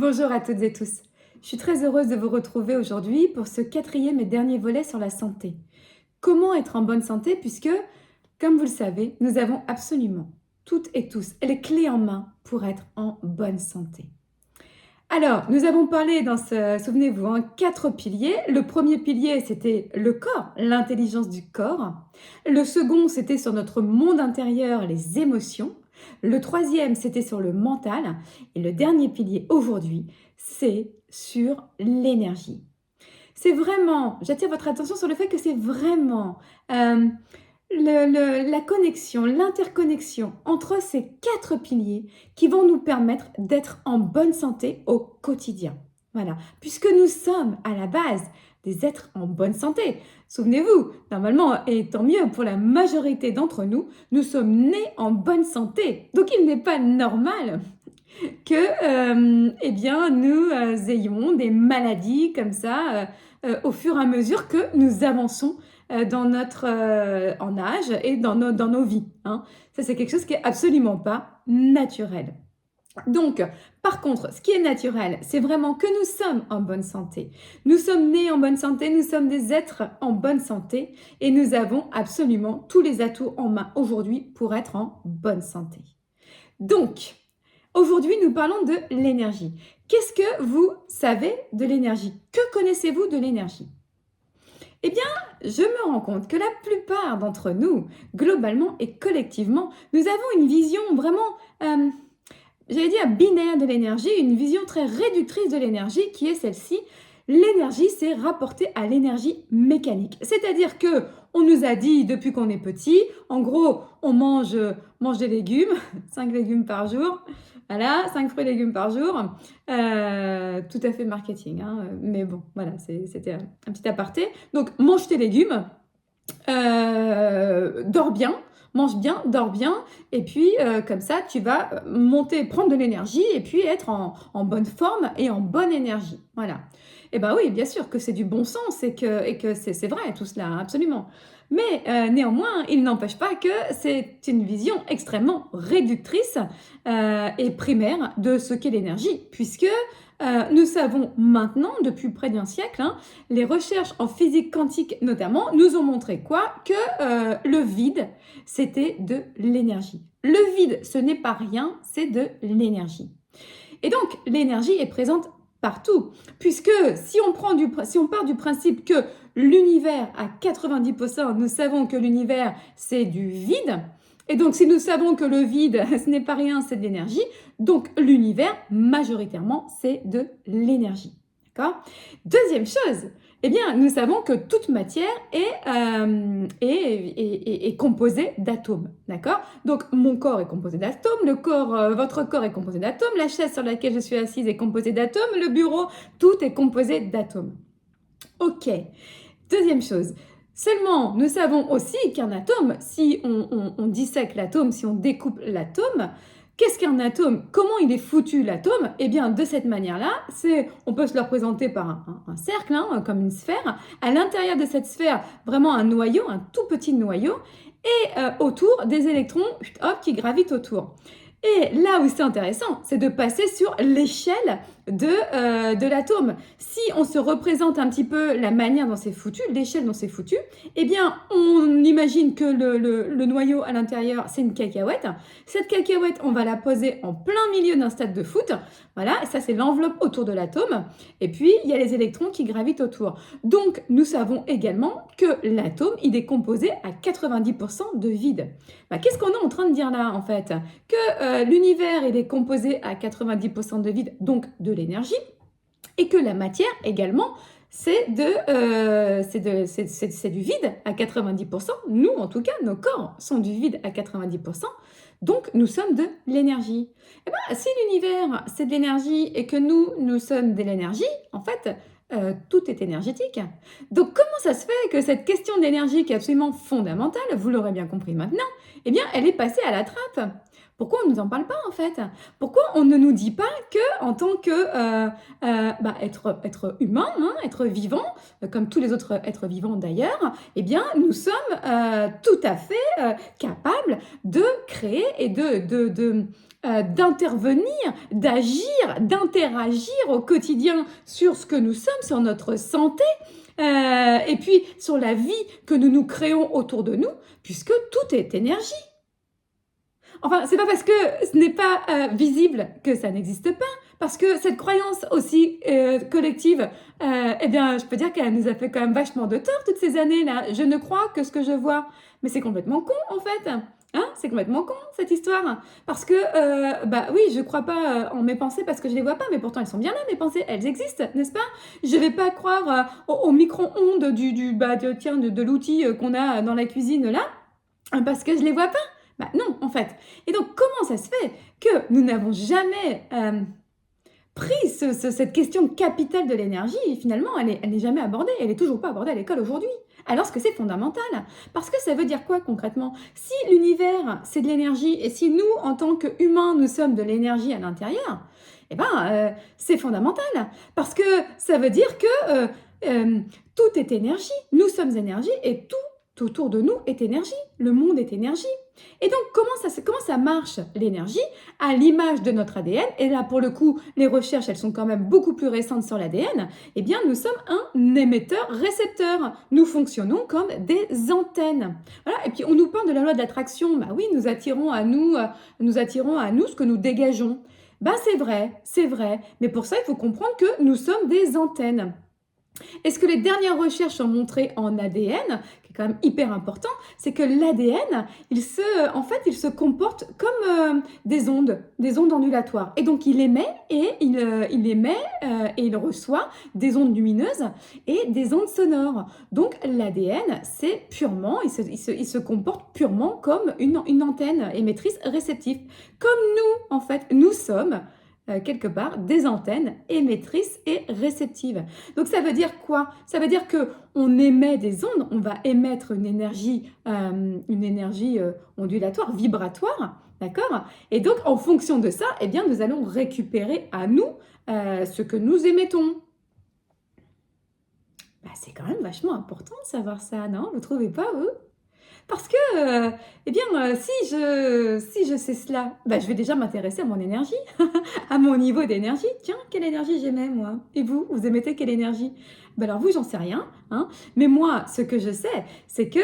Bonjour à toutes et tous. Je suis très heureuse de vous retrouver aujourd'hui pour ce quatrième et dernier volet sur la santé. Comment être en bonne santé puisque, comme vous le savez, nous avons absolument toutes et tous les clés en main pour être en bonne santé. Alors, nous avons parlé souvenez-vous, 4 piliers. Le premier pilier, c'était le corps, l'intelligence du corps. Le second, c'était sur notre monde intérieur, les émotions. Le troisième, c'était sur le mental. Et le dernier pilier aujourd'hui, c'est sur l'énergie. C'est vraiment, j'attire votre attention sur le fait que c'est vraiment euh, la connexion, l'interconnexion entre ces 4 piliers qui vont nous permettre d'être en bonne santé au quotidien. Voilà, puisque nous sommes à la base des êtres en bonne santé. Souvenez-vous, normalement, et tant mieux pour la majorité d'entre nous, nous sommes nés en bonne santé. Donc il n'est pas normal que eh bien, nous ayons des maladies comme ça au fur et à mesure que nous avançons en âge et dans nos vies. Hein. Ça, c'est quelque chose qui est absolument pas naturel. Donc, par contre, ce qui est naturel, c'est vraiment que nous sommes en bonne santé. Nous sommes nés en bonne santé, nous sommes des êtres en bonne santé et nous avons absolument tous les atouts en main aujourd'hui pour être en bonne santé. Donc, aujourd'hui, nous parlons de l'énergie. Qu'est-ce que vous savez de l'énergie? Que connaissez-vous de l'énergie? Eh bien, je me rends compte que la plupart d'entre nous, globalement et collectivement, nous avons une vision vraiment, j'allais dire, binaire de l'énergie, une vision très réductrice de l'énergie qui est celle-ci. L'énergie, c'est rapporté à l'énergie mécanique. C'est-à-dire que on nous a dit depuis qu'on est petit, en gros, on mange des légumes, 5 légumes par jour, voilà, 5 fruits et légumes par jour, tout à fait marketing, hein, mais bon, voilà, c'était un petit aparté. Donc, mange tes légumes, dors bien, mange bien, dors bien, et puis comme ça, tu vas monter, prendre de l'énergie, et puis être en bonne forme et en bonne énergie. Voilà. Et bien oui, bien sûr que c'est du bon sens et que c'est vrai tout cela, hein, absolument. Mais néanmoins, il n'empêche pas que c'est une vision extrêmement réductrice et primaire de ce qu'est l'énergie, puisque nous savons maintenant, depuis près d'un siècle, hein, les recherches en physique quantique notamment, nous ont montré quoi? Que le vide, c'était de l'énergie. Le vide, ce n'est pas rien, c'est de l'énergie. Et donc, l'énergie est présente partout, puisque si on part du principe que l'univers, à 90%, nous savons que l'univers, c'est du vide, et donc si nous savons que le vide, ce n'est pas rien, c'est de l'énergie, donc l'univers, majoritairement, c'est de l'énergie. D'accord? Deuxième chose, eh bien, nous savons que toute matière est composée d'atomes, d'accord? Donc, mon corps est composé d'atomes, votre corps est composé d'atomes, la chaise sur laquelle je suis assise est composée d'atomes, le bureau, tout est composé d'atomes. Ok. Deuxième chose, seulement, nous savons aussi qu'un atome, si on dissèque l'atome, si on découpe l'atome, qu'est-ce qu'un atome? Comment il est foutu l'atome? Eh bien, de cette manière-là, on peut se le représenter par un cercle, hein, comme une sphère. À l'intérieur de cette sphère, vraiment un noyau, un tout petit noyau, et autour des électrons qui gravitent autour. Et là où c'est intéressant, c'est de passer sur l'échelle de l'atome. Si on se représente un petit peu la manière dont c'est foutu, l'échelle dont c'est foutu, eh bien, on imagine que le noyau à l'intérieur, c'est une cacahuète. Cette cacahuète, on va la poser en plein milieu d'un stade de foot. Voilà, et ça, c'est l'enveloppe autour de l'atome. Et puis, il y a les électrons qui gravitent autour. Donc, nous savons également que l'atome, il est composé à 90% de vide. Qu'est-ce qu'on est en train de dire là, en fait? Que l'univers, il est composé à 90% de vide, donc de l'énergie, et que la matière également, c'est du vide à 90%. Nous, en tout cas, nos corps sont du vide à 90%. Donc, nous sommes de l'énergie. Eh bien, si l'univers, c'est de l'énergie et que nous sommes de l'énergie, en fait, tout est énergétique. Donc, comment ça se fait que cette question d'énergie qui est absolument fondamentale, vous l'aurez bien compris maintenant, eh bien, elle est passée à la trappe? Pourquoi on ne nous en parle pas en fait? Pourquoi on ne nous dit pas que en tant que être humain, hein, être vivant, comme tous les autres êtres vivants d'ailleurs, eh bien nous sommes tout à fait capables de créer et d'intervenir, d'agir, d'interagir au quotidien sur ce que nous sommes, sur notre santé, et puis sur la vie que nous nous créons autour de nous, puisque tout est énergie. Enfin, c'est pas parce que ce n'est pas visible que ça n'existe pas, parce que cette croyance aussi collective, eh bien, je peux dire qu'elle nous a fait quand même vachement de tort toutes ces années-là. Je ne crois que ce que je vois. Mais c'est complètement con, en fait. Hein, c'est complètement con, cette histoire. Parce que, bah oui, je crois pas en mes pensées parce que je les vois pas, mais pourtant elles sont bien là, mes pensées, elles existent, n'est-ce pas? Je vais pas croire au micro-ondes de l'outil qu'on a dans la cuisine là, parce que je les vois pas. Bah non, en fait. Et donc, comment ça se fait que nous n'avons jamais pris cette question capitale de l'énergie et finalement, elle n'est jamais abordée. Elle n'est toujours pas abordée à l'école aujourd'hui. Alors que c'est fondamental. Parce que ça veut dire quoi concrètement? Si l'univers, c'est de l'énergie et si nous, en tant qu'humains, nous sommes de l'énergie à l'intérieur, eh ben, c'est fondamental. Parce que ça veut dire que tout est énergie. Nous sommes énergie et tout autour de nous est énergie. Le monde est énergie. Et donc, comment ça marche l'énergie à l'image de notre ADN? Et là, pour le coup, les recherches, elles sont quand même beaucoup plus récentes sur l'ADN. Eh bien, nous sommes un émetteur-récepteur. Nous fonctionnons comme des antennes. Voilà. Et puis, on nous parle de la loi de l'attraction. Bah oui, nous attirons à nous ce que nous dégageons. Ben, c'est vrai. Mais pour ça, il faut comprendre que nous sommes des antennes. Et ce que les dernières recherches ont montré en ADN, qui est quand même hyper important, c'est que l'ADN, il se comporte comme des ondes ondulatoires. Et donc, il émet et il reçoit des ondes lumineuses et des ondes sonores. Donc, l'ADN, c'est purement, il se comporte purement comme une antenne émettrice réceptive. Comme nous, en fait, nous sommes quelque part des antennes émettrices et réceptives. Donc ça veut dire quoi? Ça veut dire que on émet des ondes, on va émettre une énergie ondulatoire, vibratoire, d'accord? Et donc en fonction de ça, eh bien nous allons récupérer à nous ce que nous émettons. Bah, c'est quand même vachement important de savoir ça, non? Vous trouvez pas, vous? Parce que, eh bien, si je sais cela, bah, je vais déjà m'intéresser à mon énergie, à mon niveau d'énergie. Tiens, quelle énergie j'émets, moi? Et vous, vous émettez quelle énergie? Bah alors vous, j'en sais rien, hein. Mais moi, ce que je sais, c'est que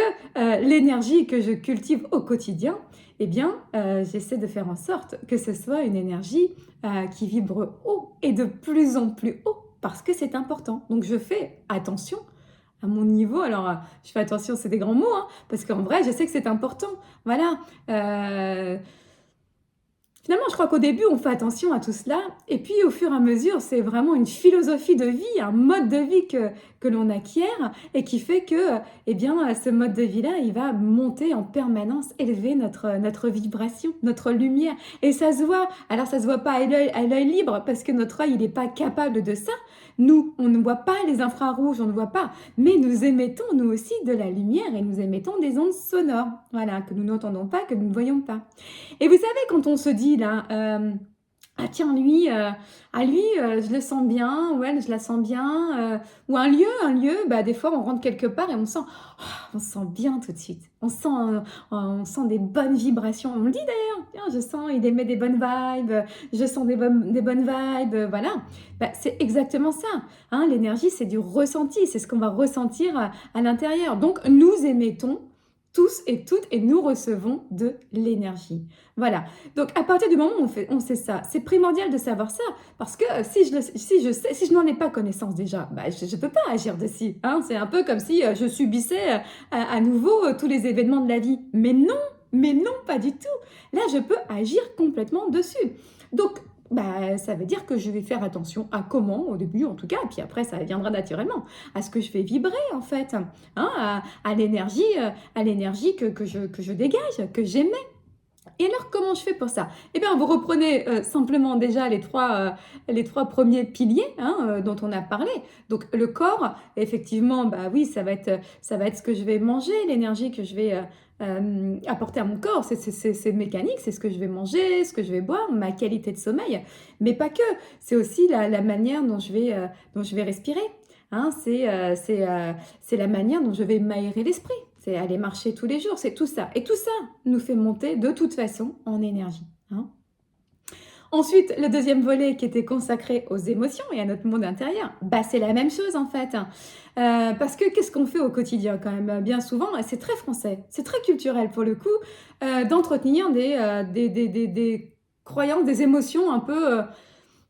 l'énergie que je cultive au quotidien, eh bien, j'essaie de faire en sorte que ce soit une énergie qui vibre haut et de plus en plus haut, parce que c'est important. Donc, je fais attention à mon niveau. Alors, je fais attention, c'est des grands mots, hein, parce qu'en vrai, je sais que c'est important. Voilà. Finalement, je crois qu'au début, on fait attention à tout cela. Et puis, au fur et à mesure, c'est vraiment une philosophie de vie, un mode de vie que l'on acquiert et qui fait que, eh bien, ce mode de vie-là, il va monter en permanence, élever notre vibration, notre lumière. Et ça se voit. Alors, ça se voit pas à l'œil libre parce que notre œil, il n'est pas capable de ça. Nous, on ne voit pas les infrarouges, on ne voit pas. Mais nous émettons, nous aussi, de la lumière et nous émettons des ondes sonores. Voilà, que nous n'entendons pas, que nous ne voyons pas. Et vous savez, quand on se dit là, ah tiens, lui, je le sens bien, ou elle, je la sens bien, ou un lieu, bah, des fois, on rentre quelque part et on se sent bien tout de suite. On sent des bonnes vibrations. On le dit d'ailleurs, tiens, je sens, il émet des bonnes vibes, je sens des bonnes vibes, voilà. Bah, c'est exactement ça. Hein, l'énergie, c'est du ressenti, c'est ce qu'on va ressentir à l'intérieur. Donc, nous émettons tous et toutes, et nous recevons de l'énergie. Voilà. Donc, à partir du moment où on sait ça, c'est primordial de savoir ça, parce que si je n'en ai pas connaissance déjà, bah, je ne peux pas agir dessus. Hein. C'est un peu comme si je subissais à nouveau tous les événements de la vie. Mais non, pas du tout. Là, je peux agir complètement dessus. Donc, bah, ça veut dire que je vais faire attention à comment, au début en tout cas, et puis après ça viendra naturellement, à ce que je fais vibrer en fait, hein, à l'énergie que je dégage, que j'émets. Et alors, comment je fais pour ça? Eh bien, vous reprenez simplement déjà les trois premiers piliers dont on a parlé. Donc, le corps, effectivement, bah oui, ça va être ce que je vais manger, l'énergie que je vais apporter à mon corps. C'est mécanique, c'est ce que je vais manger, ce que je vais boire, ma qualité de sommeil. Mais pas que, c'est aussi la manière dont je vais respirer. Hein, c'est la manière dont je vais m'aérer l'esprit. C'est aller marcher tous les jours, c'est tout ça. Et tout ça nous fait monter de toute façon en énergie. Hein. Ensuite, le deuxième volet qui était consacré aux émotions et à notre monde intérieur, bah, c'est la même chose en fait. Parce que qu'est-ce qu'on fait au quotidien quand même bien souvent, et c'est très français, c'est très culturel pour le coup, d'entretenir des croyances, des émotions un peu,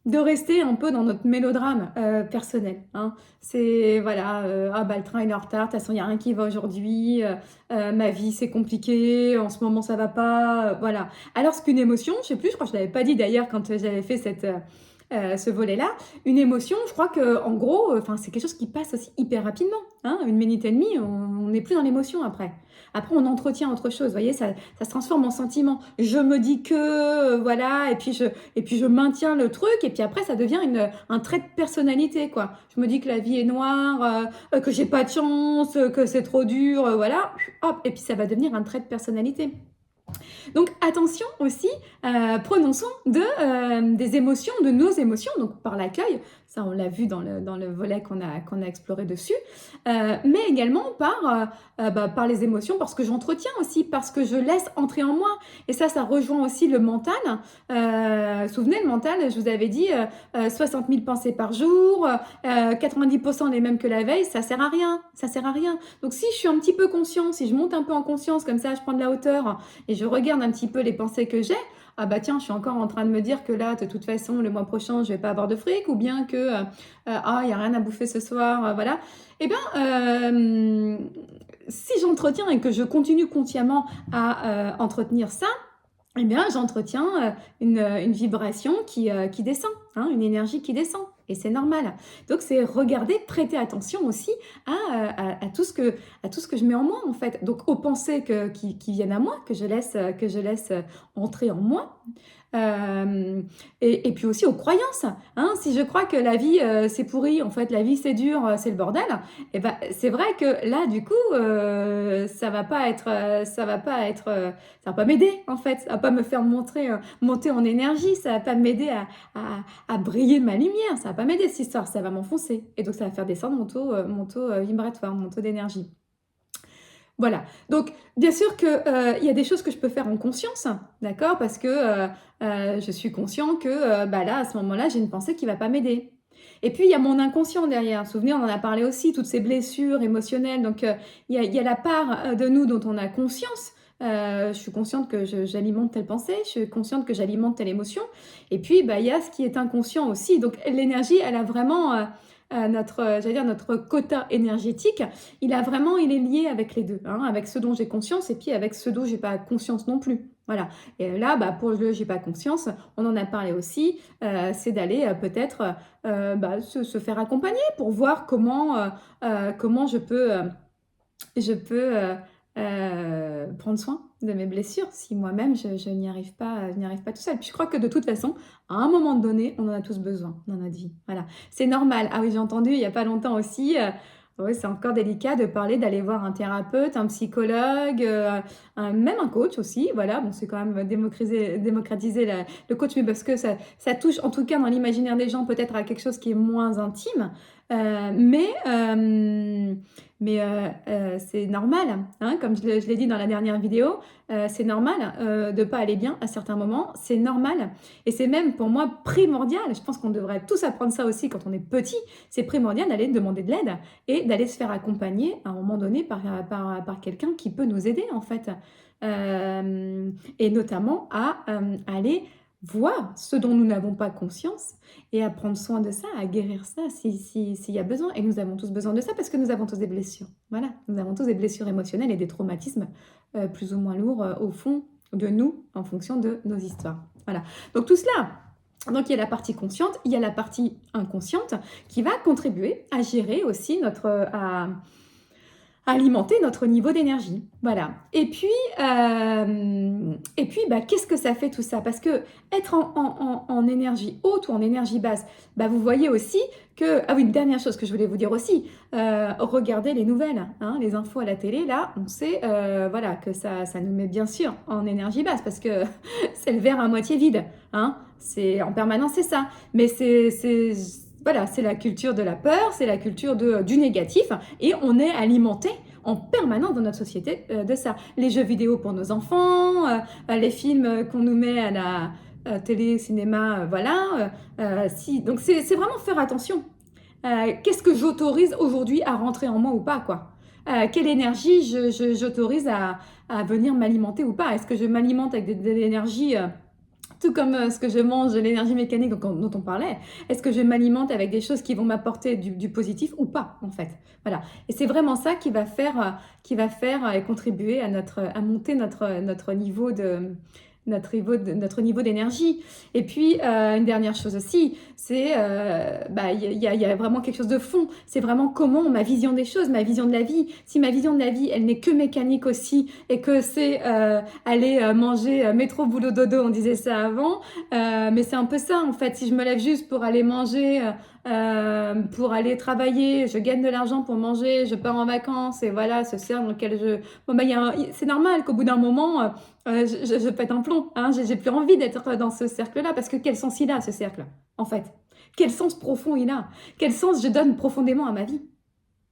de rester un peu dans notre mélodrame personnel. Hein. C'est voilà, ah bah le train il est en retard, de toute façon il n'y a rien qui va aujourd'hui, ma vie c'est compliqué, en ce moment ça va pas, voilà. Alors qu'une émotion, je sais plus, je crois que je l'avais pas dit d'ailleurs quand j'avais fait ce volet-là, une émotion, je crois que en gros, enfin c'est quelque chose qui passe aussi hyper rapidement. Hein. Une minute et demie, on n'est plus dans l'émotion après. Après, on entretient autre chose, vous voyez, ça se transforme en sentiment. Je me dis que, voilà, et puis je maintiens le truc, et puis après, ça devient un trait de personnalité, quoi. Je me dis que la vie est noire, que j'ai pas de chance, que c'est trop dur, voilà, hop, et puis ça va devenir un trait de personnalité. Donc attention aussi, prenons soin des émotions, de nos émotions, donc par l'accueil, ça on l'a vu dans le volet qu'on a exploré dessus, mais également par les émotions, parce que j'entretiens aussi, parce que je laisse entrer en moi. Et ça rejoint aussi le mental. Souvenez, le mental, je vous avais dit 60 000 pensées par jour, 90% les mêmes que la veille, ça sert à rien, ça sert à rien. Donc si je suis un petit peu conscient, si je monte un peu en conscience, comme ça je prends de la hauteur, et je regarde un petit peu les pensées que j'ai, ah bah tiens, je suis encore en train de me dire que là, de toute façon, le mois prochain, je vais pas avoir de fric, ou bien que, ah, il n'y a rien à bouffer ce soir, voilà. Eh bien, si j'entretiens et que je continue consciemment à entretenir ça, eh bien, j'entretiens une vibration qui descend, hein, une énergie qui descend. Et c'est normal. Donc, c'est regarder, prêter attention aussi à tout ce que je mets en moi, en fait. Donc, aux pensées qui viennent à moi, que je laisse entrer en moi. Et puis aussi aux croyances. Hein. Si je crois que la vie, c'est pourri, en fait, la vie, c'est dur, c'est le bordel, et ben, c'est vrai que là, du coup, ça va pas m'aider, en fait. Ça va pas me faire monter en énergie. Ça va pas m'aider à briller de ma lumière. Ça va pas m'aider, cette histoire. Ça va m'enfoncer. Et donc, ça va faire descendre mon taux vibratoire, mon taux d'énergie. Voilà. Donc, bien sûr qu'il y a des choses que je peux faire en conscience, d'accord? Parce que je suis conscient que bah là, à ce moment-là, j'ai une pensée qui va pas m'aider. Et puis, il y a mon inconscient derrière. Vous vous souvenez, on en a parlé aussi, toutes ces blessures émotionnelles. Donc, il y a la part de nous dont on a conscience. Je suis consciente que j'alimente telle pensée, je suis consciente que j'alimente telle émotion. Et puis, bah, il y a ce qui est inconscient aussi. Donc, l'énergie, elle a vraiment notre quota énergétique, il est lié avec les deux, hein, avec ce dont j'ai conscience et puis avec ce dont j'ai pas conscience non plus. Voilà. Et là, bah, pour le j'ai pas conscience, on en a parlé aussi, c'est d'aller peut-être se faire accompagner pour voir comment je peux prendre soin de mes blessures si moi-même je n'y arrive pas tout seul. Puis je crois que de toute façon, à un moment donné, on en a tous besoin dans notre vie. Voilà, c'est normal. Ah oui, j'ai entendu il y a pas longtemps aussi, oui, c'est encore délicat de parler d'aller voir un thérapeute, un psychologue, même un coach aussi. Voilà, bon, c'est quand même démocratiser le coach, mais parce que ça touche, en tout cas dans l'imaginaire des gens, peut-être à quelque chose qui est moins intime. Mais c'est normal, hein, comme je l'ai dit dans la dernière vidéo, c'est normal de ne pas aller bien à certains moments, c'est normal. Et c'est même pour moi primordial, je pense qu'on devrait tous apprendre ça aussi quand on est petit, c'est primordial d'aller demander de l'aide et d'aller se faire accompagner à un moment donné par quelqu'un qui peut nous aider en fait. Et notamment à aller voir ce dont nous n'avons pas conscience et à prendre soin de ça, à guérir ça s'il y a besoin. Et nous avons tous besoin de ça parce que nous avons tous des blessures. Voilà, nous avons tous des blessures émotionnelles et des traumatismes plus ou moins lourds au fond de nous en fonction de nos histoires. Voilà, donc tout cela. Donc il y a la partie consciente, il y a la partie inconsciente qui va contribuer à gérer aussi à alimenter notre niveau d'énergie. Voilà. Et puis bah, qu'est-ce que ça fait tout ça? Parce que être en énergie haute ou en énergie basse, bah, vous voyez aussi que... Ah oui, une dernière chose que je voulais vous dire aussi, regardez les nouvelles, hein, les infos à la télé, là, on sait voilà, que ça nous met bien sûr en énergie basse parce que c'est le verre à moitié vide. Hein, en permanence, c'est ça. Mais voilà, c'est la culture de la peur, c'est la culture du négatif, et on est alimenté en permanence dans notre société de ça. Les jeux vidéo pour nos enfants, les films qu'on nous met télé, cinéma, voilà. Si, donc c'est vraiment faire attention. Qu'est-ce que j'autorise aujourd'hui à rentrer en moi ou pas, quoi? Quelle énergie j'autorise à venir m'alimenter ou pas? Est-ce que je m'alimente avec de l'énergie, tout comme ce que je mange, l'énergie mécanique dont on parlait, est-ce que je m'alimente avec des choses qui vont m'apporter du positif ou pas, en fait? Voilà. Et c'est vraiment ça qui va faire et contribuer à monter notre niveau notre niveau d'énergie. Et puis, une dernière chose aussi, c'est, il y a vraiment quelque chose de fond. C'est vraiment comment ma vision des choses, ma vision de la vie. Si ma vision de la vie, elle n'est que mécanique aussi, et que c'est aller manger métro, boulot, dodo, on disait ça avant, mais c'est un peu ça en fait. Si je me lève juste pour aller manger, pour aller travailler, je gagne de l'argent pour manger, je pars en vacances, et voilà, ce cercle dans lequel bon, c'est normal qu'au bout d'un moment, je pète un plomb, hein, j'ai plus envie d'être dans ce cercle-là, parce que quel sens il a, ce cercle, en fait? Quel sens profond il a? Quel sens je donne profondément à ma vie?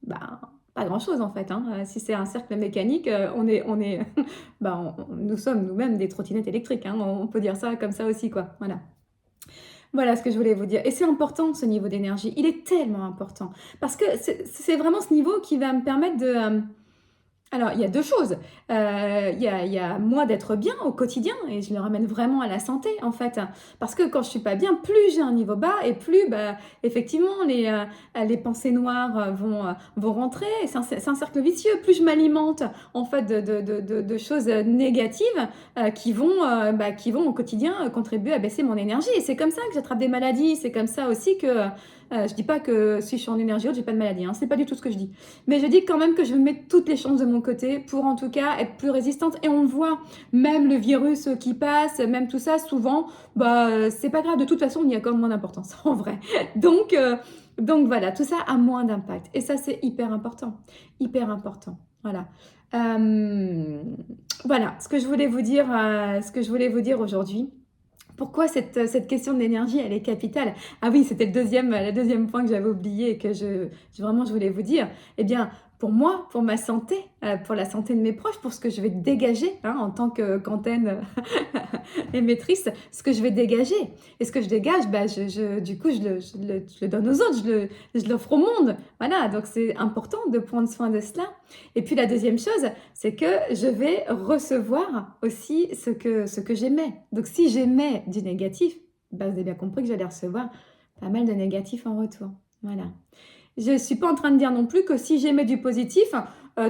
Bah, pas grand-chose, en fait, hein. Si c'est un cercle mécanique, nous sommes nous-mêmes des trottinettes électriques, hein, on peut dire ça comme ça aussi, quoi. Voilà. Voilà ce que je voulais vous dire. Et c'est important, ce niveau d'énergie. Il est tellement important. Parce que c'est vraiment ce niveau qui va me permettre de, alors, il y a 2 choses. Il y a moi d'être bien au quotidien, et je le ramène vraiment à la santé, en fait. Parce que quand je suis pas bien, plus j'ai un niveau bas, et plus, effectivement, les pensées noires vont rentrer. Et c'est un cercle vicieux. Plus je m'alimente, en fait, de choses négatives, qui vont au quotidien contribuer à baisser mon énergie. Et c'est comme ça que j'attrape des maladies. C'est comme ça aussi que je dis pas que si je suis en énergie haute, j'ai pas de maladie, hein. C'est pas du tout ce que je dis. Mais je dis quand même que je mets toutes les chances de mon côté pour en tout cas être plus résistante. Et on le voit, même le virus qui passe, même tout ça, souvent, c'est pas grave. De toute façon, on y accorde moins d'importance, en vrai. Donc voilà, tout ça a moins d'impact. Et ça, c'est hyper important. Hyper important. Voilà. Voilà ce que je voulais vous dire aujourd'hui. Pourquoi cette question de l'énergie, elle est capitale? Ah oui, c'était le deuxième point que j'avais oublié et que vraiment je voulais vous dire. Eh bien, pour moi, pour ma santé, pour la santé de mes proches, pour ce que je vais dégager, hein, en tant qu'antenne émettrice, ce que je vais dégager. Et ce que je dégage, du coup, je le donne aux autres, je l'offre au monde. Voilà, donc c'est important de prendre soin de cela. Et puis la deuxième chose, c'est que je vais recevoir aussi ce que j'émets. Donc si j'émets du négatif, vous avez bien compris que j'allais recevoir pas mal de négatif en retour. Voilà. Je ne suis pas en train de dire non plus que si j'émets du positif,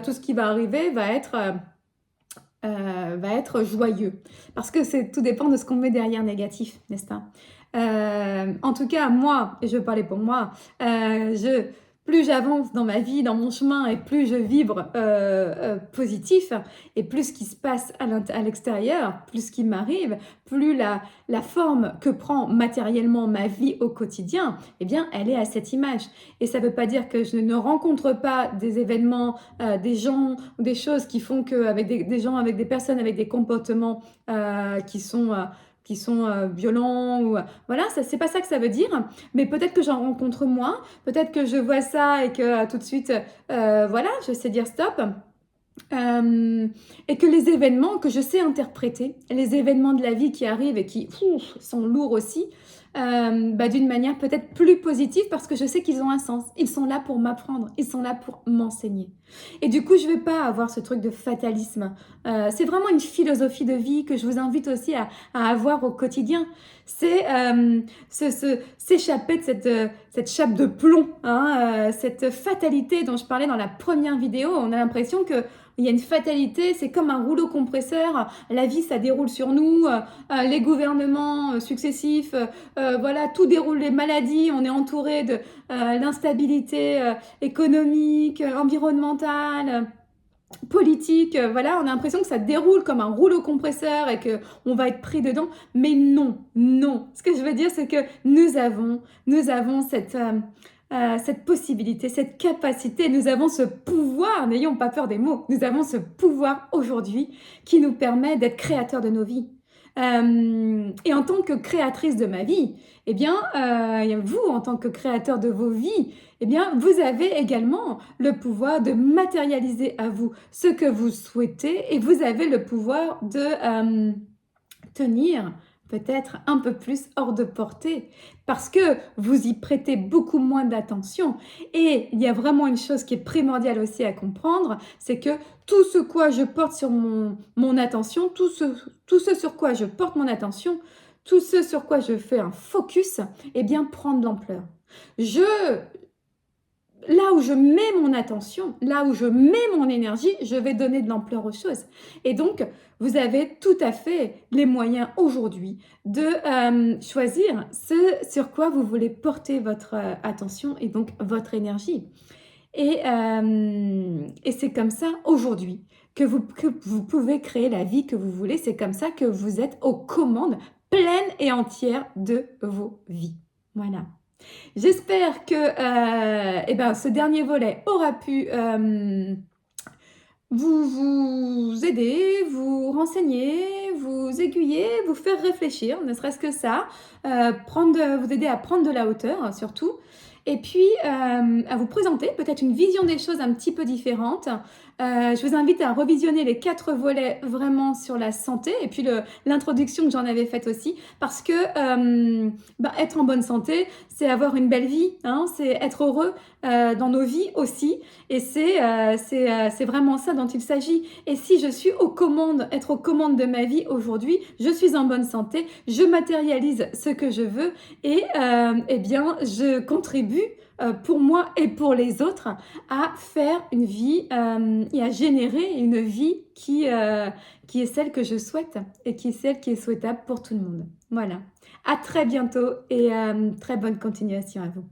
tout ce qui va arriver va être joyeux. Parce que tout dépend de ce qu'on met derrière négatif, n'est-ce pas? En tout cas, moi, et je vais parler pour moi, plus j'avance dans ma vie, dans mon chemin, et plus je vibre positif, et plus ce qui se passe à l'extérieur, plus ce qui m'arrive, plus la forme que prend matériellement ma vie au quotidien, eh bien, elle est à cette image. Et ça ne veut pas dire que je ne rencontre pas des événements, des gens, des choses qui font qu'avec des gens, avec des personnes, avec des comportements qui sont violents, ou voilà, c'est pas ça que ça veut dire, mais peut-être que j'en rencontre moins, peut-être que je vois ça et que tout de suite, voilà, je sais dire stop. Et que les événements que je sais interpréter, les événements de la vie qui arrivent et qui sont lourds aussi, d'une manière peut-être plus positive, parce que je sais qu'ils ont un sens. Ils sont là pour m'apprendre, ils sont là pour m'enseigner. Et du coup, je ne vais pas avoir ce truc de fatalisme. C'est vraiment une philosophie de vie que je vous invite aussi à avoir au quotidien. C'est s'échapper de cette chape de plomb, hein, cette fatalité dont je parlais dans la première vidéo. On a l'impression que il y a une fatalité, c'est comme un rouleau compresseur, la vie ça déroule sur nous, les gouvernements successifs, voilà, tout déroule, les maladies, on est entouré de l'instabilité économique, environnementale, politique, voilà, on a l'impression que ça déroule comme un rouleau compresseur et qu'on va être pris dedans, mais non, non. Ce que je veux dire, c'est que nous avons cette possibilité, cette capacité, nous avons ce pouvoir, n'ayons pas peur des mots, nous avons ce pouvoir aujourd'hui qui nous permet d'être créateurs de nos vies. Et en tant que créatrice de ma vie, eh bien, vous, en tant que créateur de vos vies, eh bien, vous avez également le pouvoir de matérialiser à vous ce que vous souhaitez, et vous avez le pouvoir de tenir peut-être un peu plus hors de portée parce que vous y prêtez beaucoup moins d'attention. Et il y a vraiment une chose qui est primordiale aussi à comprendre, c'est que tout ce quoi je porte sur mon attention, tout ce sur quoi je porte mon attention, tout ce sur quoi je fais un focus, eh bien prend de l'ampleur. Je, Là où je mets mon attention, là où je mets mon énergie, je vais donner de l'ampleur aux choses. Et donc, vous avez tout à fait les moyens aujourd'hui de choisir ce sur quoi vous voulez porter votre attention et donc votre énergie. Et c'est comme ça aujourd'hui que vous pouvez créer la vie que vous voulez. C'est comme ça que vous êtes aux commandes pleines et entières de vos vies. Voilà. J'espère que eh ben, ce dernier volet aura pu vous aider, vous renseigner, vous aiguiller, vous faire réfléchir, ne serait-ce que ça, vous aider à prendre de la hauteur surtout, et puis à vous présenter peut-être une vision des choses un petit peu différente. Je vous invite à revisionner les 4 volets vraiment sur la santé et puis l'introduction que j'en avais faite aussi parce que être en bonne santé, c'est avoir une belle vie, hein, c'est être heureux dans nos vies aussi et c'est vraiment ça dont il s'agit. Et si je suis être aux commandes de ma vie aujourd'hui, je suis en bonne santé, je matérialise ce que je veux et eh bien je contribue pour moi et pour les autres à faire une vie et à générer une vie qui est celle que je souhaite et qui est celle qui est souhaitable pour tout le monde. Voilà. À très bientôt et très bonne continuation à vous.